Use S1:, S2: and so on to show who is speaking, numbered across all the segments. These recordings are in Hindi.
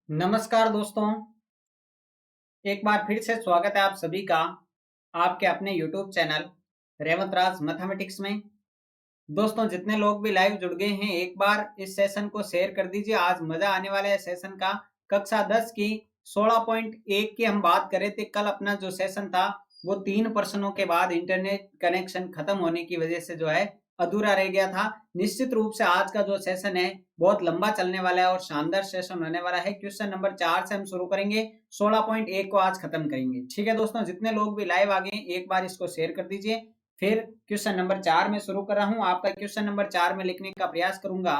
S1: नमस्कार दोस्तों, एक बार फिर से स्वागत है आप सभी का आपके अपने YouTube चैनल रेवंत राज मैथमेटिक्स में। दोस्तों, जितने लोग भी लाइव जुड़ गए हैं एक बार इस सेशन को शेयर कर दीजिए। आज मजा आने वाला है सेशन का। कक्षा 10 की 16.1 की हम बात कर रहे थे। कल अपना जो सेशन था वो 3 प्रश्नों के बाद इंटरनेट कनेक्शन खत्म होने की वजह से जो है अधूरा रह गया था। निश्चित रूप से आज का जो सेशन है बहुत लंबा चलने वाला है और शानदार सेशन होने वाला है। क्वेश्चन नंबर 4 से हम शुरू करेंगे, 16.1 को आज खत्म करेंगे। ठीक है दोस्तों, जितने लोग भी लाइव आ गए एक बार इसको शेयर कर दीजिए। फिर क्वेश्चन नंबर 4 में शुरू कर रहा हूं। आपका क्वेश्चन नंबर 4 में लिखने का प्रयास करूंगा।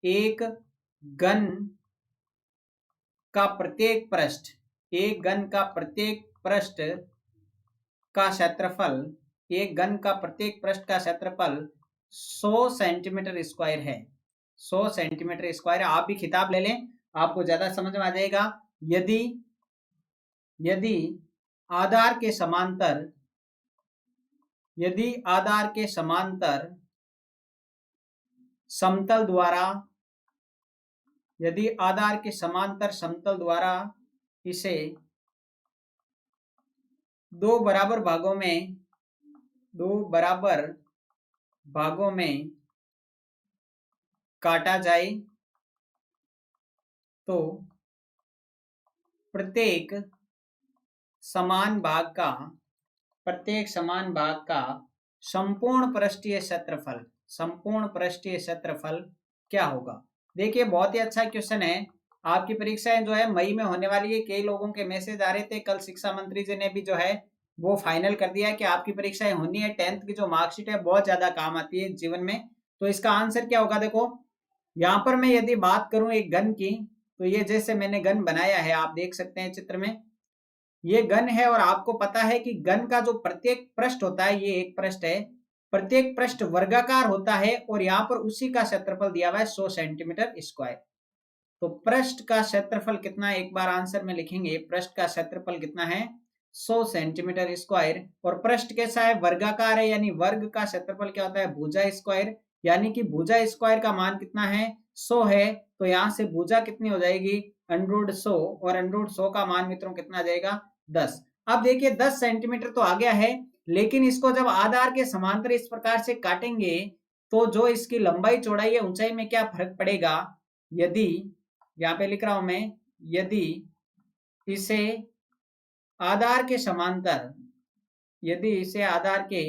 S1: एक घन का प्रत्येक पृष्ठ, एक घन का प्रत्येक पृष्ठ का क्षेत्रफल, एक घन का प्रत्येक पृष्ठ का क्षेत्रफल 100 सेंटीमीटर स्क्वायर है। 100 सेंटीमीटर स्क्वायर। आप भी खिताब ले लें, आपको ज्यादा समझ में आ जाएगा। यदि यदि आधार के समांतर, यदि आधार के समांतर समतल द्वारा, यदि आधार के समांतर समतल द्वारा इसे दो बराबर भागों में काटा जाए तो प्रत्येक समान भाग का संपूर्ण पृष्ठीय क्षेत्रफल क्या होगा। देखिए, बहुत ही अच्छा क्वेश्चन है। आपकी परीक्षाएं जो है मई में होने वाली है। कई लोगों के मैसेज आ रहे थे। कल शिक्षा मंत्री जी ने भी जो है वो फाइनल कर दिया है कि आपकी परीक्षाएं होनी है। 10th की जो मार्कशीट है बहुत ज्यादा काम आती है जीवन में। तो इसका आंसर क्या होगा, देखो यहाँ पर मैं यदि बात करूं एक घन की, तो ये जैसे मैंने घन बनाया है आप देख सकते हैं चित्र में, ये घन है। और आपको पता है कि घन का जो प्रत्येक पृष्ठ होता है, ये एक पृष्ठ है, प्रत्येक पृष्ठ वर्गाकार होता है और यहाँ पर उसी का क्षेत्रफल दिया हुआ है 100 सेंटीमीटर स्क्वायर। तो पृष्ठ का क्षेत्रफल कितना है एक बार आंसर में लिखेंगे। पृष्ठ का क्षेत्रफल कितना है, 100 सेंटीमीटर स्क्वायर। और पृष्ठ कैसा है, वर्गाकार है, यानी वर्ग का क्षेत्रफल क्या होता है, भुजा स्क्वायर। यानी कि भुजा स्क्वायर का मान कितना है, 100 है। तो यहाँ से भुजा कितनी हो जाएगी, √100। और √100 का मान मित्रों कितना आ जाएगा, 10। अब देखिए 10 सेंटीमीटर तो आ गया है, लेकिन इसको जब आधार के समांतर इस प्रकार से काटेंगे तो जो इसकी लंबाई चौड़ाई है ऊंचाई में क्या फर्क पड़ेगा। यदि यहाँ पे लिख रहा हूं मैं, यदि इसे आधार के समांतर, यदि इसे आधार के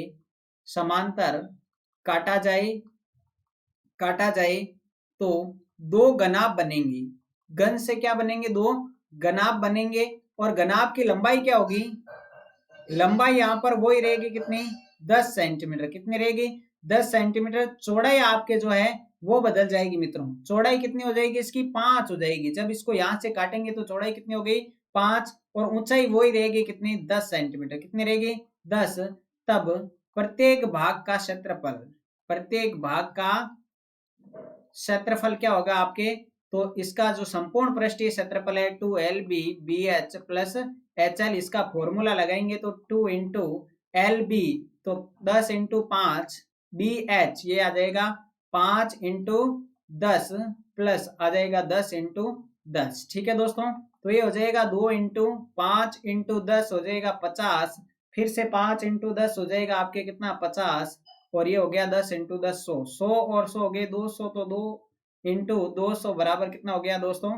S1: समांतर काटा जाए तो दो घनाभ बनेंगे। घन से क्या बनेंगे, दो घनाभ बनेंगे। और घनाभ की लंबाई क्या होगी, लंबाई यहां पर वही रहेगी कितनी, 10 सेंटीमीटर। कितनी रहेगी, 10 सेंटीमीटर। चौड़ाई आपके जो है वो बदल जाएगी मित्रों। चौड़ाई कितनी हो जाएगी इसकी, 5 हो जाएगी। जब इसको यहां से काटेंगे तो चौड़ाई कितनी हो गई, 5। और ऊंचाई वही रहेगी कितनी, 10 सेंटीमीटर। कितनी रहेगी, 10। तब प्रत्येक भाग का क्षेत्रफल, प्रत्येक भाग का क्षेत्रफल क्या होगा आपके, तो इसका जो संपूर्ण पृष्ठीय क्षेत्रफल है 2LB BH प्लस HL, इसका फॉर्मूला लगाएंगे तो 2 इंटू LB, तो 10 इंटू 5 BH, ये आ जाएगा 5 इंटू 10 प्लस आ जाएगा 10 इंटू 10। ठीक है दोस्तों, तो ये हो जाएगा 2 इंटू 5 इंटू 10 हो जाएगा 50। फिर से 5 इंटू 10 हो जाएगा आपके कितना, 50। और ये हो गया 10 इंटू 10 100। 100 और 100 हो गए 200, तो 2 इंटू 200 बराबर कितना हो गया दोस्तों,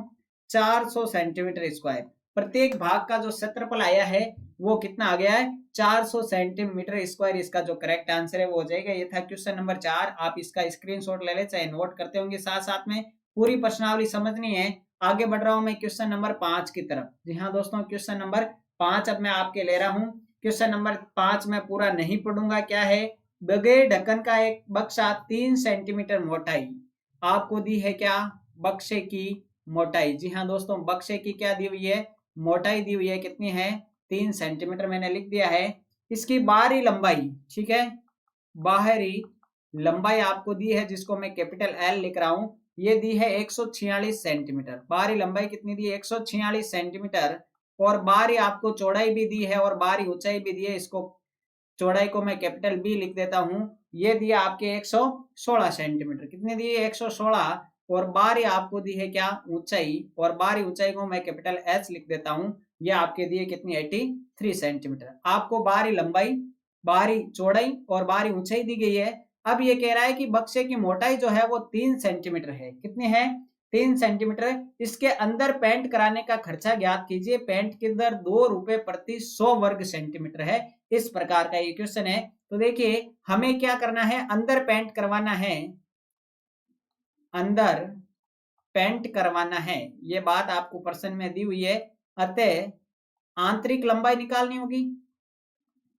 S1: 400 सेंटीमीटर स्क्वायर। प्रत्येक भाग का जो क्षेत्रफल आया है वो कितना आ गया है, 400 सेंटीमीटर स्क्वायर। इसका जो करेक्ट आंसर है वो हो जाएगा। ये था क्वेश्चन नंबर 4। आप इसका स्क्रीनशॉट ले ले, चाहे नोट करते होंगे साथ साथ में। पूरी प्रश्नावली समझनी है। आगे बढ़ रहा हूं मैं क्वेश्चन नंबर 5 की तरफ। जी हाँ दोस्तों, क्वेश्चन नंबर 5 अब मैं आपके ले रहा हूं। क्वेश्चन नंबर 5 में पूरा नहीं पढ़ूंगा। क्या है, बगैर ढक्कन का एक बक्सा 3 सेंटीमीटर मोटाई आपको दी है। क्या, बक्से की मोटाई। जी हाँ दोस्तों, बक्से की क्या दी हुई है, मोटाई दी हुई है। कितनी है, 3 सेंटीमीटर मैंने लिख दिया है। इसकी बाहरी लंबाई, ठीक है, बाहरी लंबाई आपको दी है जिसको मैं कैपिटल L लिख रहा हूं। ये दी है 146 सेंटीमीटर। बाहरी लंबाई कितनी दी है, 146 सेंटीमीटर। और बाहरी आपको चौड़ाई भी दी है और बाहरी ऊंचाई भी दी है। इसको चौड़ाई को मैं कैपिटल B लिख देता हूं। ये दिया आपके 116 सेंटीमीटर। कितनी दी है, 116। और बाहरी आपको दी है क्या, ऊंचाई, और बाहरी ऊंचाई को मैं कैपिटल एच लिख देता हूं। ये आपके दिए कितनी 83 सेंटीमीटर। आपको बाहरी लंबाई, बाहरी चौड़ाई और बाहरी ऊंचाई दी गई है। अब ये कह रहा है कि बक्से की मोटाई जो है वो 3 सेंटीमीटर है। कितनी है, 3 सेंटीमीटर। इसके अंदर पेंट कराने का खर्चा ज्ञात कीजिए। पेंट के अंदर 2 रुपए प्रति 100 वर्ग सेंटीमीटर है। इस प्रकार का ये क्वेश्चन है। तो देखिए हमें क्या करना है, अंदर पेंट करवाना है, अंदर पेंट करवाना है, ये बात आपको प्रश्न में दी हुई है। अतः आंतरिक लंबाई निकालनी होगी।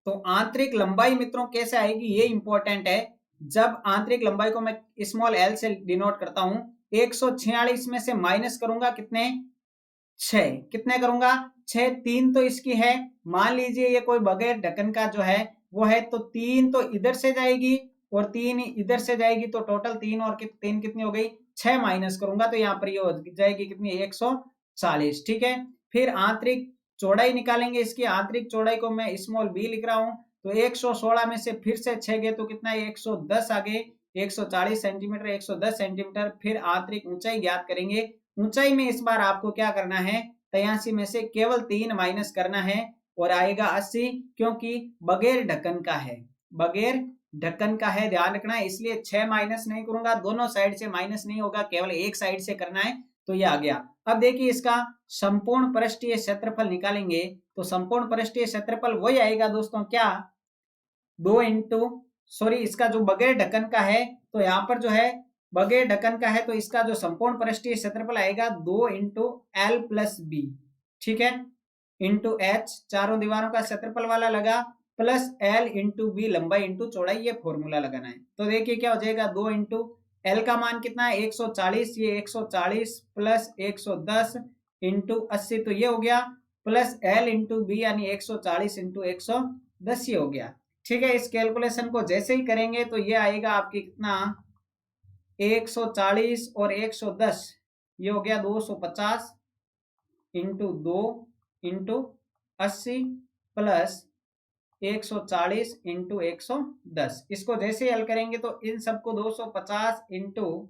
S1: तो आंतरिक लंबाई मित्रों कैसे आएगी, ये इंपॉर्टेंट है। जब आंतरिक लंबाई को मैं स्मॉल एल से डिनोट करता हूं, 146 में से माइनस करूंगा कितने, 6। कितने करूंगा, 6। 3 तो इसकी है, मान लीजिए ये कोई बगैर ढक्कन का जो है वो है, तो 3 तो इधर से जाएगी और 3 इधर से जाएगी, तो टोटल 3 और 3 कितनी हो गई, 6 माइनस करूंगा तो यहाँ पर ये हो जाएगी कितनी, 140। ठीक है। फिर आंतरिक चौड़ाई निकालेंगे। इसकी आंतरिक चौड़ाई को मैं स्मॉल बी लिख रहा हूं। तो 116 में से फिर से 6 गए तो कितना है, 110 आ गए, 140 सेंटीमीटर, 110 सेंटीमीटर। फिर आंतरिक ऊंचाई ज्ञात करेंगे। ऊंचाई में इस बार आपको क्या करना है, 83 में से केवल 3 माइनस करना है और आएगा 80, क्योंकि बगैर ढक्कन का है, बगैर ढक्कन का है, ध्यान रखना है। इसलिए 6 माइनस नहीं करूंगा, दोनों साइड से माइनस नहीं होगा, केवल एक साइड से करना है। तो ये आ गया। अब देखिए इसका संपूर्ण पृष्ठीय क्षेत्रफल निकालेंगे। तो संपूर्ण पृष्ठीय क्षेत्रफल वही आएगा दोस्तों, क्या, 2 इंटू, सॉरी इसका जो बगैर ढक्कन का है, तो यहाँ पर जो है बगैर ढक्कन का है, तो इसका जो संपूर्ण पृष्ठीय क्षेत्रफल आएगा 2 इंटू एल प्लस बी, ठीक है, इंटू एच, चारों दीवारों का क्षेत्रफल वाला लगा, प्लस एल इंटू बी, लंबाई इंटू चौड़ाई, ये फॉर्मूला लगाना है। तो देखिए क्या हो जाएगा, 2 इंटू एल का मान कितना है, 140, ये 140 प्लस 110 इंटू 80, तो ये हो गया, प्लस एल इंटू बी यानी 140 इंटू 110, ये हो गया। ठीक है। इस कैलकुलेशन को जैसे ही करेंगे तो ये आएगा आपकी कितना, 140 और 110, ये हो गया 250 इंटू 2 इंटू 80 प्लस 140 इंटू 110। इसको जैसे ही हल करेंगे तो इन सबको 250 इंटू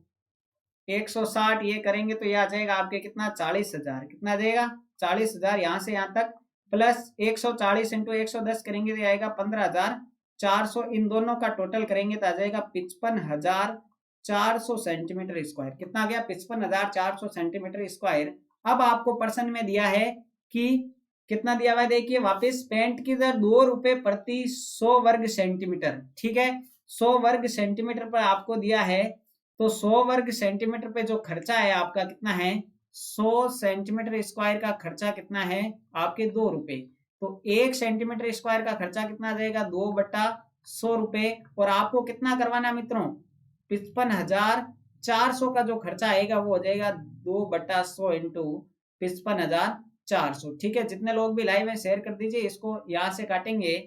S1: 160 ये करेंगे तो ये आ जाएगा आपके कितना, 40,000। कितना देगा, 40,000 यहाँ से यहाँ तक, प्लस 140 इंटू 110 करेंगे तो आएगा 15,400। इन दोनों का टोटल करेंगे तो आ जाएगा 55,400 सेंटीमीटर स्क्वायर। कितना आ गया, 55,400 सेंटीमीटर स्क्वायर। अब आपको प्रश्न में दिया है कि कितना दिया हुआ है, देखिए वापस, पेंट की दर 2 रुपए प्रति 100 वर्ग सेंटीमीटर। ठीक है, 100 वर्ग सेंटीमीटर पर आपको दिया है। तो 100 वर्ग सेंटीमीटर पे जो खर्चा है आपका कितना है, 100 सेंटीमीटर स्क्वायर का खर्चा कितना है आपके, 2 रुपए। तो 1 सेंटीमीटर स्क्वायर का खर्चा कितना आ जाएगा, 2/100 रुपए। और आपको कितना करवाना मित्रों, 55,400 का जो खर्चा आएगा वो हो जाएगा 2/100 इंटू 55,400। ठीक है। जितने लोग भी लाइव है शेयर कर दीजिए, इसको यहाँ से काटेंगे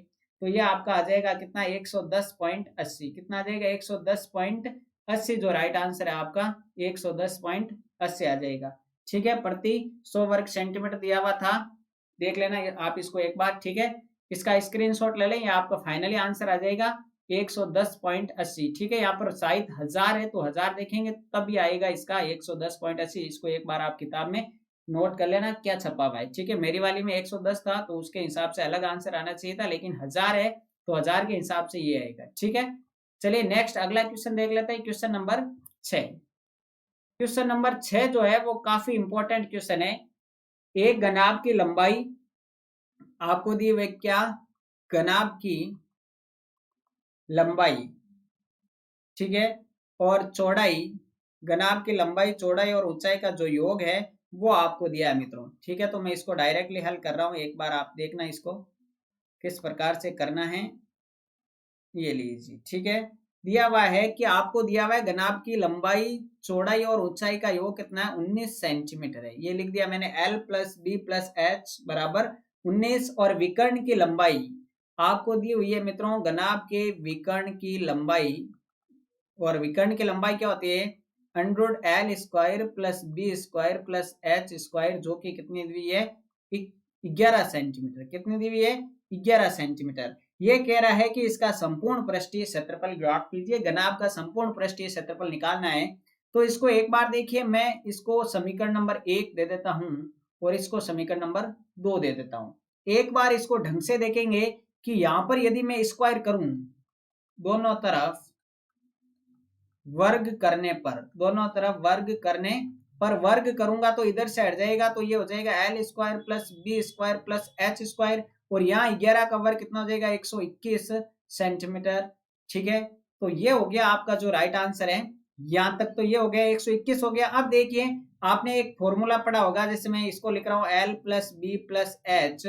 S1: तो ये आपका आ जाएगा कितना, 110.80। कितना आ जाएगा, 110.80। जो राइट आंसर है आपका 110.80 आ जाएगा। ठीक है, प्रति 100 वर्ग सेंटीमीटर दिया हुआ था, देख लेना आप इसको एक बार। ठीक है, इसका स्क्रीनशॉट ले लें, ये आपका फाइनली आंसर आ जाएगा 110.80। ठीक है, यहाँ पर शायद 1000 है तो 1000 देखेंगे तब भी आएगा इसका 110.80। इसको एक बार आप किताब में नोट कर लेना क्या छपा हुआ है। ठीक है, मेरी वाली में 110 था तो उसके हिसाब से अलग आंसर आना चाहिए था, लेकिन 1000 है तो 1000 के हिसाब से ये आएगा। ठीक है, चलिए नेक्स्ट अगला क्वेश्चन देख लेते हैं, क्वेश्चन नंबर 6। क्वेश्चन नंबर 6 जो है वो काफी इंपॉर्टेंट क्वेश्चन है। एक घनाभ की लंबाई आपको दी हुई, क्या, घनाभ की लंबाई, ठीक है, और चौड़ाई, घनाभ की लंबाई, चौड़ाई और ऊंचाई का जो योग है वो आपको दिया है मित्रों। ठीक है, तो मैं इसको डायरेक्टली हल कर रहा हूं, एक बार आप देखना इसको किस प्रकार से करना है। ये लीजिए, ठीक है, दिया हुआ है कि आपको दिया हुआ है घनाभ की लंबाई, चौड़ाई और ऊंचाई का योग कितना है, 19 सेंटीमीटर है। ये लिख दिया मैंने, L plus B plus H बराबर 19। और विकर्ण की लंबाई आपको दी हुई है मित्रों, घनाभ के विकर्ण की लंबाई, और विकर्ण की लंबाई क्या होती है, √L square plus B square plus H square, जो कि कितनी दी हुई है, 11 सेंटीमीटर। कितनी दी हुई है, 11 सेंटीमीटर। ये कह रहा है कि इसका संपूर्ण पृष्ठीय क्षेत्रफल ज्ञात कीजिए। घनाभ का संपूर्ण पृष्ठीय क्षेत्रफल निकालना है। तो इसको एक बार देखिए, मैं इसको समीकरण नंबर 1 दे देता हूं और इसको समीकरण नंबर 2 दे देता हूं। एक बार इसको ढंग से देखेंगे कि यहां पर यदि मैं स्क्वायर करूं दोनों तरफ वर्ग करने पर, दोनों तरफ वर्ग करने पर वर्ग करूंगा तो इधर से हट जाएगा, तो ये हो जाएगा L square plus B square plus H square, और यहाँ 11 का वर्ग कितना हो जाएगा 121 सेंटीमीटर। ठीक है, तो ये हो गया आपका जो राइट आंसर है। यहां तक तो ये हो गया 121 हो गया। अब देखिए आपने एक फॉर्मूला पढ़ा होगा, जैसे मैं इसको लिख रहा हूं L plus B plus H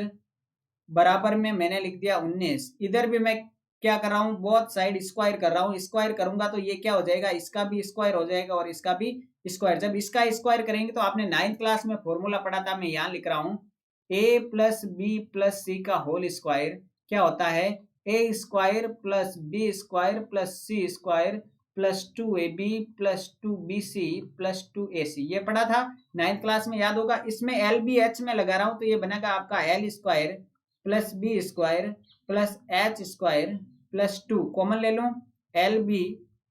S1: बराबर में मैंने लिख दिया 19। इधर भी मैं क्या कर रहा हूँ, बोथ साइड स्क्वायर कर रहा हूँ। स्क्वायर करूंगा तो ये क्या हो जाएगा, इसका भी स्क्वायर हो जाएगा और इसका भी स्क्वायर। जब इसका स्क्वायर करेंगे तो आपने 9th क्लास में फॉर्मूला पढ़ा था, मैं यहाँ लिख रहा हूँ A plus B plus C का होल स्क्वायर क्या होता है, A square plus B square plus C square plus 2ab plus 2bc plus 2ac। ये पढ़ा था 9th क्लास में, याद होगा। इसमें एल बी एच में लगा रहा हूं तो ये बनेगा आपका L square plus B square plus H square plus 2 common ले लूं, L B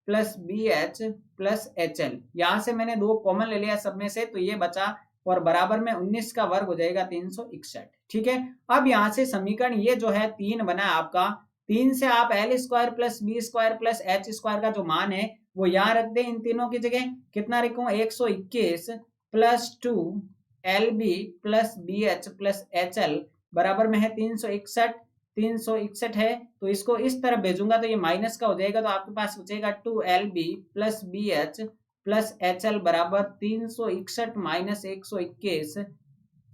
S1: plus B H plus H L. यहां से मैंने 2 कॉमन ले लिया सब में से, तो ये बचा और बराबर में 19 का वर्ग हो जाएगा 361। ठीक है, अब यहां से समीकरण ये जो है 3 बना है आपका। 3 से आप L square plus B square plus H square का जो मान है वो यहाँ रख दे। इन तीनों की जगह कितना रखूं, 121 plus 2 L B plus B H plus H L बराबर में है 361। 361 है तो इसको इस तरफ भेजूंगा तो ये माइनस का हो जाएगा, तो आपके पास बचेगा 2LB plus BH plus HL बराबर 361 माइनस 121।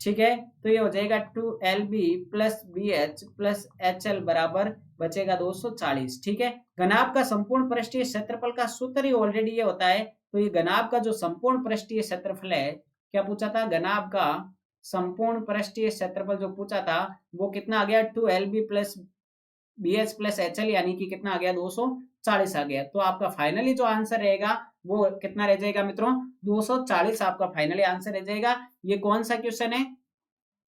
S1: ठीक है, तो ये हो जाएगा 2LB plus BH plus HL बराबर बचेगा 240। ठीक है, घनाभ का संपूर्ण पृष्ठीय क्षेत्रफल का सूत्र ही ऑलरेडी ये होता है। तो ये घनाभ का जो संपूर्ण पृष्ठीय क्षेत्रफल है, क्या पूछा था, घनाभ का संपूर्ण पृष्ठीय क्षेत्रफल जो पूछा था वो कितना आ गया 2LB plus BH plus HL, यानी कि कितना आ गया 240 आ गया। तो आपका फाइनली जो आंसर रहेगा वो कितना रह जाएगा मित्रों, 240 आपका फाइनली आंसर रह जाएगा। ये कौन सा क्वेश्चन है,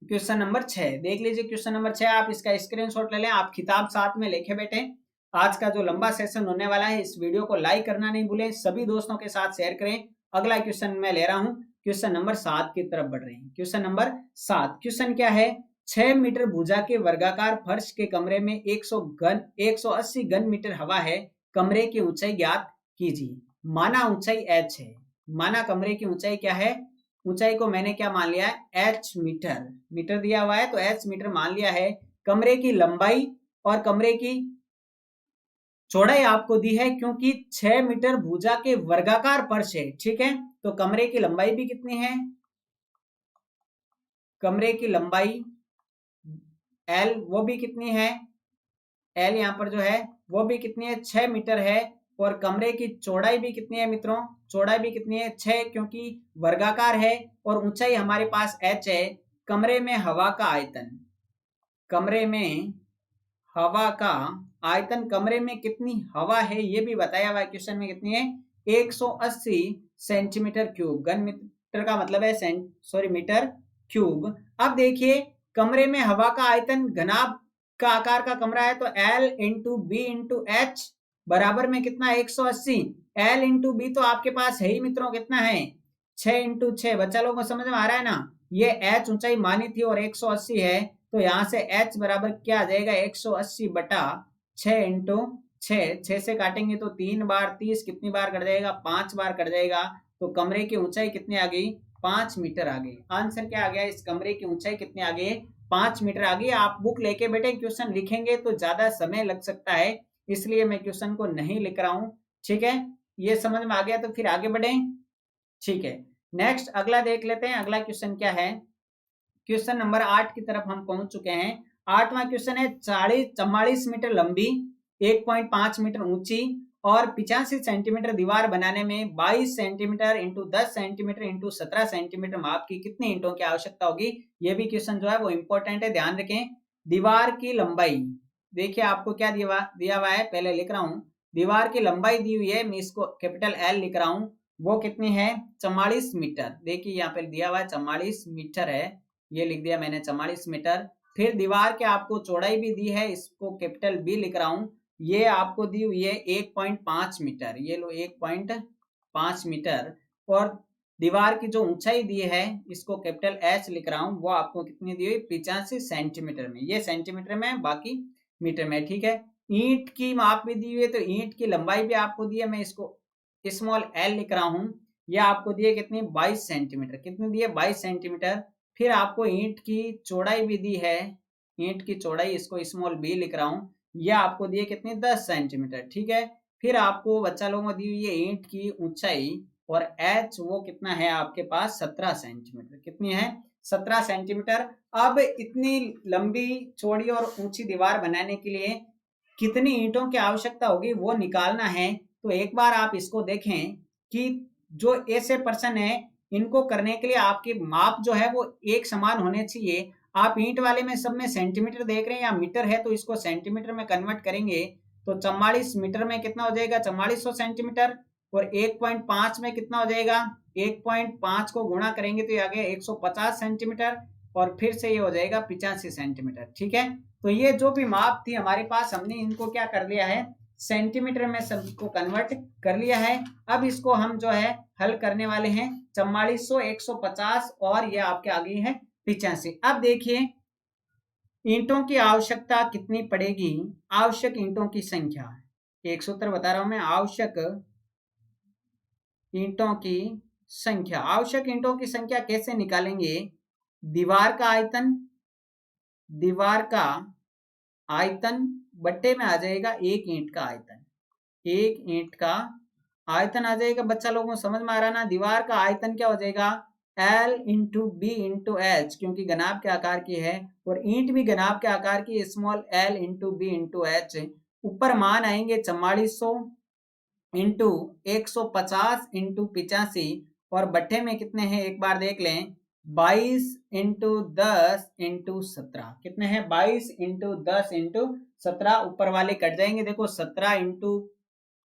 S1: क्वेश्चन नंबर 6। देख लीजिए क्वेश्चन नंबर 6, आप इसका स्क्रीनशॉट ले लें, आप किताब साथ में लेके बैठे। आज का जो लंबा सेशन होने वाला है, इस वीडियो को लाइक करना नहीं भूलें, सभी दोस्तों के साथ शेयर करें। अगला क्वेश्चन मैं ले रहा हूं, क्वेश्चन नंबर 7 की तरफ बढ़ रहे हैं। क्वेश्चन नंबर 7, क्वेश्चन क्या है, 6 मीटर भुजा के वर्गाकार फर्श के कमरे में 180 घन मीटर हवा है, कमरे की ऊंचाई ज्ञात कीजिए। माना ऊंचाई h है, माना कमरे की ऊंचाई क्या है, ऊंचाई को मैंने क्या मान लिया है, h मीटर, मीटर दिया हुआ है तो h मीटर मान लिया है। कमरे की लंबाई और कमरे की चौड़ाई आपको दी है, क्योंकि 6 मीटर भुजा के वर्गाकार फर्श है। ठीक है, तो कमरे की लंबाई भी कितनी है, कमरे की लंबाई L वो भी कितनी है, L यहाँ पर जो है वो भी कितनी है, 6 मीटर है। और कमरे की चौड़ाई भी कितनी है मित्रों, चौड़ाई भी कितनी है 6, क्योंकि वर्गाकार है। और ऊंचाई हमारे पास h है। कमरे में हवा का आयतन, कमरे में हवा का आयतन, कमरे में कितनी हवा है ये भी बताया हुआ है क्वेश्चन में, कितनी है 180 सेंटीमीटर क्यूब। घन मीटर का मतलब है सॉरी मीटर क्यूब। अब देखिए कमरे में हवा का आयतन घनाभ का आकार का कमरा है, तो L into B into H बराबर में कितना 180। L इंटू बी तो आपके पास है ही मित्रों, कितना है 6 इंटू 6। बच्चा लोगों को समझ में आ रहा है ना, ये h ऊंचाई मानी थी और 180 है, तो यहां से h बराबर क्या आ जाएगा 180 बटा 6 इंटू 6 से काटेंगे तो 3 बार 30, कितनी बार कट जाएगा 5 बार कट जाएगा। तो कमरे की ऊंचाई कितनी आ गई, 5 मीटर आ गई। आंसर क्या आ गया, इस कमरे की ऊंचाई कितनी आ गई, 5 मीटर आ गई। आप बुक लेके बैठे, क्वेश्चन लिखेंगे तो ज्यादा समय लग सकता है, इसलिए मैं क्वेश्चन को नहीं लिख रहा हूं। ठीक है, ये समझ में आ गया तो फिर आगे बढ़े। ठीक है, नेक्स्ट अगला देख लेते हैं। अगला क्वेश्चन क्या है, क्वेश्चन नंबर 8 की तरफ हम पहुंच चुके हैं। 8वां क्वेश्चन है, 44 मीटर लंबी 1.5 मीटर ऊंची और 85 सेंटीमीटर दीवार बनाने में 22 centimetre into 10 centimetre into 17 centimetre माप की कितने ईंटों की आवश्यकता होगी। ये भी क्वेश्चन जो है वो इंपॉर्टेंट है, ध्यान रखें। दीवार की लंबाई देखिए आपको क्या दिया हुआ है, पहले लिख रहा हूं। दीवार की लंबाई दी हुई है, मैं इसको कैपिटल L लिख रहा हूं, वो कितनी है 44 मीटर। देखिए यहाँ पे दिया हुआ है 44 मीटर है, ये लिख दिया मैंने 44 मीटर। फिर दीवार के आपको चौड़ाई भी दी है, इसको कैपिटल B लिख रहा हूं, ये आपको दी हुई है 1.5 मीटर। ये लो 1.5 5 मीटर, और दीवार की जो ऊंचाई दी है, इसको कैपिटल H लिख रहा हूं, वो आपको कितनी दी हुई, 85 सेंटीमीटर में। ये सेंटीमीटर में, बाकी मीटर में, ठीक है। ईंट की माप भी दी हुई है, तो ईंट की लंबाई भी आपको दी है, मैं इसको स्मॉल l लिख रहा हूं। यह आपको दी है कितनी, 22 सेंटीमीटर। कितनी दी है, 22 सेंटीमीटर। फिर आपको ईंट की चौड़ाई भी दी है, ईंट की चौड़ाई, इसको स्मॉल b लिख रहा हूं, यह आपको दी है कितनी, 10 सेंटीमीटर, ठीक है। फिर आपको बच्चा लोगों को दी हुई है ईंट की ऊंचाई, और h वो कितना है आपके पास, 17 सेंटीमीटर। कितनी है, 17 सेंटीमीटर। अब इतनी लंबी, चौड़ी और ऊंची दीवार बनाने के लिए कितनी ईंटों की आवश्यकता होगी वो निकालना है। तो एक बार आप इसको देखें कि जो ऐसे पर्सन है, इनको करने के लिए आपकी माप जो है वो एक समान होने चाहिए। आप ईंट वाले में सब में सेंटीमीटर देख रहे हैं या मीटर है, तो इसको सेंटीमीटर में कन्वर्ट करेंगे तो 44 मीटर में कितना हो जाएगा, 4400 सेंटीमीटर। और 1.5 में कितना हो जाएगा, 1.5 को गुणा करेंगे तो ये आ गया 150 सेंटीमीटर, और फिर से ये हो जाएगा 85 सेंटीमीटर, ठीक है। तो ये जो भी माप थी हमारे पास, हमने इनको क्या कर लिया है, सेंटीमीटर में सबको कन्वर्ट कर लिया है। अब इसको हम जो है हल करने वाले हैं, 4400, 150 और ये आपके आ गई है 85। अब देखिए ईंटों की आवश्यकता कितनी पड़ेगी, आवश्यक ईंटों की संख्या, एक सूत्र बता रहा हूं मैं, आवश्यक ईंटों की संख्या। आवश्यक ईंटों की संख्या कैसे निकालेंगे, दीवार का आयतन, दीवार का आयतन बट्टे में आ जाएगा एक ईंट का आयतन, एक ईंट का आयतन आ जाएगा। बच्चा लोगों को समझ में आ रहा ना, दीवार का आयतन क्या हो जाएगा, L into B into H, क्योंकि घनाभ के आकार की है, और ईंट भी घनाभ के आकार की, small l into B into H. ऊपर मान आएंगे 4400 इंटू 150 इंटू 85, और बट्टे में कितने हैं एक बार देख लें, 22 इंटू 10 इंटू 17। कितने हैं, 22 इंटू 10 इंटू 17। ऊपर वाले कट जाएंगे, देखो 17 इंटू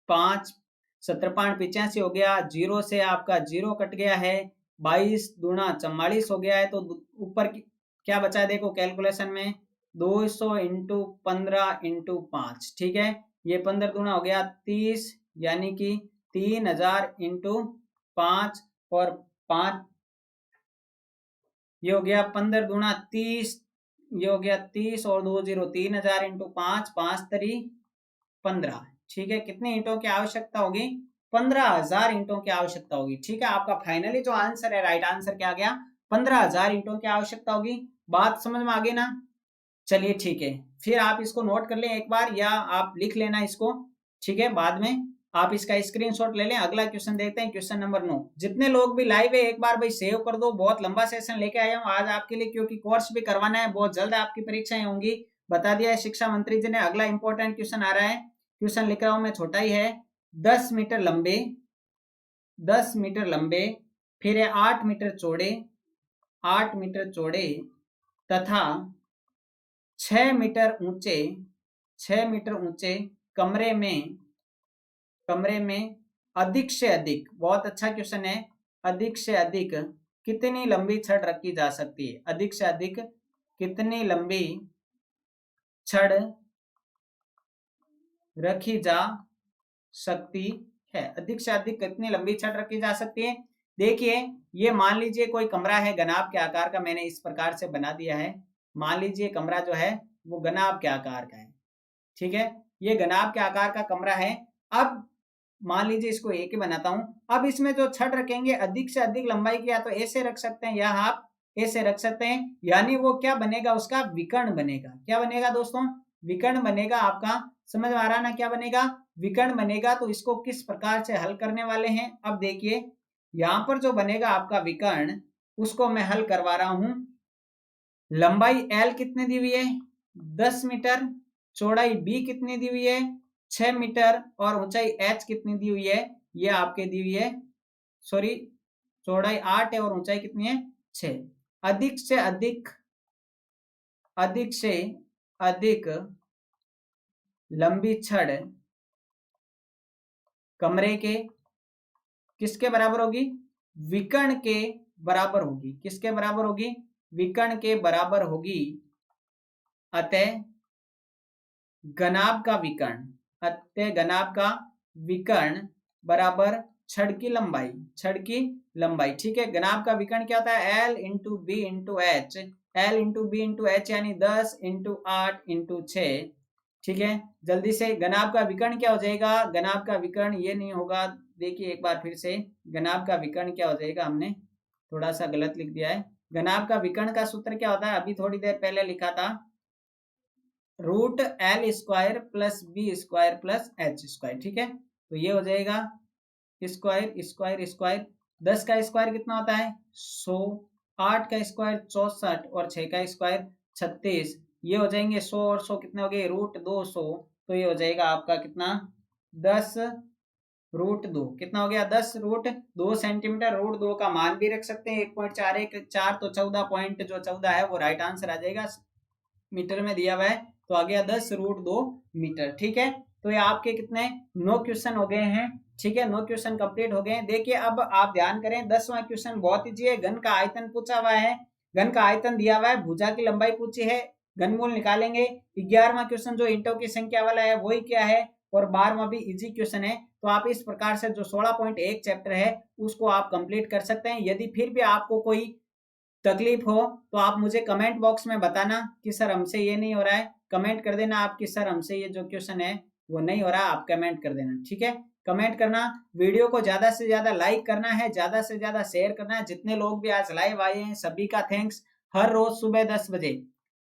S1: 5, 17.85 हो गया, जीरो से आपका जीरो कट गया है, 22 दूना 44 हो गया है। तो ऊपर क्या बचा है देखो कैलकुलेशन में, 200 इंटू 15 इंटू 5, ठीक है। ये 15 दूना हो गया 30, यानी कि 3000 इंटू 5 और 5, ये हो गया 15 दूना 30, ये हो गया 30 और 2 0, 3000 इंटू 5, 5 तरी 15, ठीक है। कितनी ईंटों की आवश्यकता होगी, 15,000 ईंटों की आवश्यकता होगी, ठीक है। आपका फाइनली जो आंसर है, राइट आंसर क्या आ गया, 15,000 ईंटों की आवश्यकता होगी। बात समझ में आ गई ना, चलिए ठीक है। फिर आप इसको नोट कर लें एक बार, या आप लिख लेना इसको, ठीक है, बाद में आप इसका स्क्रीनशॉट ले लें। अगला क्वेश्चन देखते हैं, क्वेश्चन नंबर 9। जितने लोग भी लाइव है एक बार भाई सेव कर दो, बहुत लंबा सेशन लेके आया हूं आज आपके लिए, क्योंकि कोर्स भी करवाना है, बहुत जल्द आपकी परीक्षाएं होंगी, बता दिया है शिक्षा मंत्री जी ने। अगला इंपॉर्टेंट क्वेश्चन आ रहा है, क्वेश्चन लिख रहा हूं मैं, छोटा ही है। 10 मीटर लंबे, 10 मीटर लंबे, फिर है 8 मीटर चौड़े, 8 मीटर चौड़े तथा 6 मीटर ऊंचे, 6 मीटर ऊंचे कमरे में, कमरे में अधिक से अधिक, बहुत अच्छा क्वेश्चन है, अधिक से अधिक कितनी लंबी छड़ रखी जा सकती है, अधिक से अधिक कितनी लंबी छड़ रखी जा सकती है, अधिक से अधिक कितनी लंबी छड़ रखी जा सकती है। देखिए ये मान लीजिए कोई कमरा है घनाभ के आकार का, मैंने इस प्रकार से बना दिया है। मान लीजिए कमरा जो है वो घनाभ के आकार का है, ठीक है, ये घनाभ के आकार का कमरा है। अब मान लीजिए इसको एक ही बनाता हूं। अब इसमें जो छड़ रखेंगे अधिक से अधिक लंबाई की, या तो ऐसे रख सकते हैं या आप ऐसे रख सकते हैं, यानी वो क्या बनेगा, उसका विकर्ण बनेगा। क्या बनेगा दोस्तों, विकर्ण बनेगा आपका। समझ में आ रहा ना, क्या बनेगा, विकर्ण बनेगा। तो इसको किस प्रकार से हल करने वाले हैं, अब देखिए यहां पर जो बनेगा आपका विकर्ण, उसको मैं हल करवा रहा हूं। लंबाई L कितनी दी हुई है, 10 मीटर, चौड़ाई B कितनी दी हुई है, 6 मीटर, और ऊंचाई H कितनी दी हुई है, ये आपके दी हुई है, सॉरी चौड़ाई 8 है और ऊंचाई कितनी है 6। अधिक से अधिक, अधिक से अधिक लंबी छड़ कमरे के किसके बराबर होगी, विकर्ण के बराबर होगी। किसके बराबर होगी, विकर्ण के बराबर होगी। अतः घनाभ का विकर्ण, अतः घनाभ का विकर्ण बराबर छड़ की लंबाई, छड़ की लंबाई, ठीक है। घनाभ का विकर्ण क्या होता है, L into B into H, L into B into H यानी 10 इंटू 8 इंटू 6, ठीक है। जल्दी से घनाभ का विकर्ण क्या हो जाएगा, घनाभ का विकर्ण ये नहीं होगा, देखिए एक बार फिर से, घनाभ का विकर्ण क्या हो जाएगा, हमने थोड़ा सा गलत लिख दिया है। घनाभ का विकर्ण का सूत्र क्या होता है, अभी थोड़ी देर पहले लिखा था, root L square plus B square plus H square, ठीक है। तो ये हो जाएगा स्क्वायर स्क्वायर स्क्वायर, 10 का स्क्वायर कितना होता है 100, 8 का स्क्वायर 64 और 6 का स्क्वायर 36, ये हो जाएंगे 100 और 100 कितने हो गए √200, तो ये हो जाएगा आपका कितना 10 √2, कितना हो गया 10 √2 सेंटीमीटर। √2 का मान भी रख सकते हैं 1.414, तो 14 पॉइंट जो 14 है वो राइट आंसर आ जाएगा, मीटर में दिया हुआ है, तो आ गया 10 √2 मीटर, ठीक है। तो ये आपके कितने 9 क्वेश्चन हो गए हैं, ठीक है, 9 क्वेश्चन कंप्लीट हो गए हैं। देखिए अब आप ध्यान करें, 10वां क्वेश्चन बहुत इजी है, घन का आयतन पूछा हुआ है, घन का आयतन दिया हुआ है, भुजा की लंबाई पूछी है, घनमूल निकालेंगे। 11वां क्वेश्चन जो इंटों की संख्या वाला है वही क्या है, और 12वां भी इजी क्वेश्चन है। तो आप इस प्रकार से जो 16.1 चैप्टर है उसको आप कंप्लीट कर सकते हैं। यदि फिर भी आपको कोई तकलीफ हो तो आप मुझे कमेंट बॉक्स में बताना कि सर हमसे ये नहीं हो रहा है, कमेंट कर देना आप कि सर हमसे ये जो क्वेश्चन है वो नहीं हो रहा, आप कमेंट कर देना, ठीक है। कमेंट करना, वीडियो को ज्यादा से ज्यादा लाइक करना है, ज्यादा से ज्यादा शेयर करना है। जितने लोग भी आज लाइव आए हैं सभी का थैंक्स। हर रोज सुबह 10 बजे,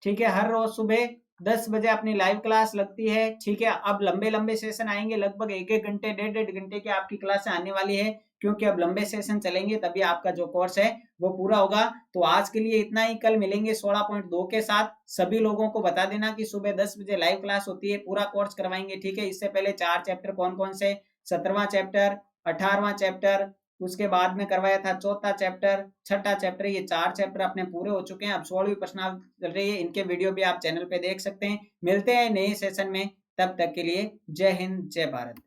S1: ठीक है, हर रोज सुबह 10 बजे अपनी लाइव क्लास लगती है, ठीक है। अब लंबे लंबे सेशन आएंगे, लगभग 1-1 घंटे 1.5-1.5 घंटे की आपकी क्लास आने वाली है, क्योंकि अब लंबे सेशन चलेंगे तभी आपका जो कोर्स है वो पूरा होगा। तो आज के लिए इतना ही, कल मिलेंगे 16.2 के साथ। सभी लोगों को बता देना कि सुबह 10 बजे लाइव क्लास होती है, पूरा कोर्स करवाएंगे, ठीक है। इससे पहले 4 चैप्टर कौन कौन से, 17वां चैप्टर, 18वां चैप्टर, उसके बाद में करवाया था 4था चैप्टर, 6ठा चैप्टर, ये 4 चैप्टर अपने पूरे हो चुके हैं। अब 16वीं प्रश्नावली चल रही है, इनके वीडियो भी आप चैनल पे देख सकते हैं। मिलते हैं नए सेशन में, तब तक के लिए जय हिंद जय भारत।